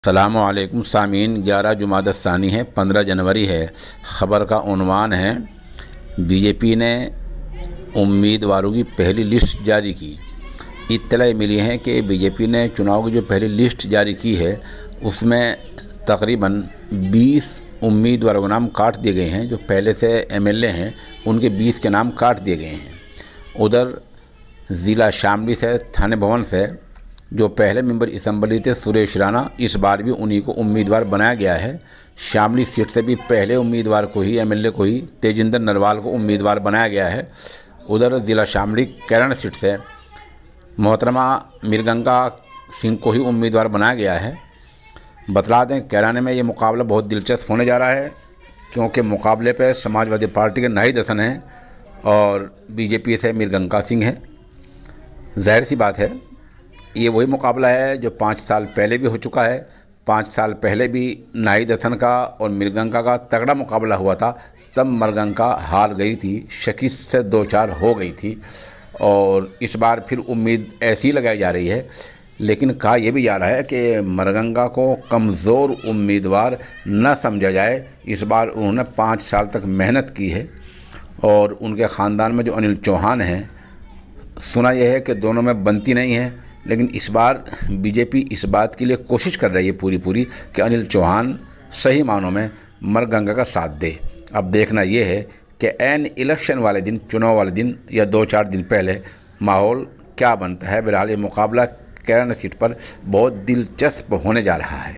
अस्सलामुअलैकुम सामीन। 11 जुमादा सानी है, 15 जनवरी है। ख़बर का उन्वान है, बीजेपी ने उम्मीदवारों की पहली लिस्ट जारी की। इत्तला मिली है कि बीजेपी ने चुनाव की जो पहली लिस्ट जारी की है उसमें तकरीबन 20 उम्मीदवारों के नाम काट दिए गए हैं। जो पहले से एमएलए हैं उनके 20 के नाम काट दिए गए हैं। उधर ज़िला शामली से, थाने भवन से जो पहले मेंबर असम्बली थे सुरेश राणा, इस बार भी उन्हीं को उम्मीदवार बनाया गया है। शामली सीट से भी पहले उम्मीदवार को ही, एमएलए को ही, तेजिंदर नरवाल को उम्मीदवार बनाया गया है। उधर ज़िला शामली कैरण सीट से मोहतरमा मीरगंगा सिंह को ही उम्मीदवार बनाया गया है। बतला दें, कैराने में ये मुकाबला बहुत दिलचस्प होने जा रहा है, क्योंकि मुकाबले पर समाजवादी पार्टी के नाहिद हसन हैं और बीजेपी से मीरगंगा सिंह हैं। जाहिर सी बात है, ये वही मुकाबला है जो 5 साल पहले भी हो चुका है। 5 साल पहले भी नाहिद हसन का और मीरगंगा का तगड़ा मुकाबला हुआ था। तब मीरगंगा हार गई थी, शिकस्त से 2-4 हो गई थी। और इस बार फिर उम्मीद ऐसी लगाई जा रही है, लेकिन कहा यह भी जा रहा है कि मीरगंगा को कमज़ोर उम्मीदवार न समझा जाए। इस बार उन्होंने 5 साल तक मेहनत की है और उनके ख़ानदान में जो अनिल चौहान हैं, सुना यह है कि दोनों में बनती नहीं है। लेकिन इस बार बीजेपी इस बात के लिए कोशिश कर रही है पूरी कि अनिल चौहान सही मानों में मीरगंगा का साथ दे। अब देखना यह है कि ऐन इलेक्शन वाले दिन, चुनाव वाले दिन या 2-4 दिन पहले माहौल क्या बनता है। बहरहाल ये मुकाबला कैराना सीट पर बहुत दिलचस्प होने जा रहा है।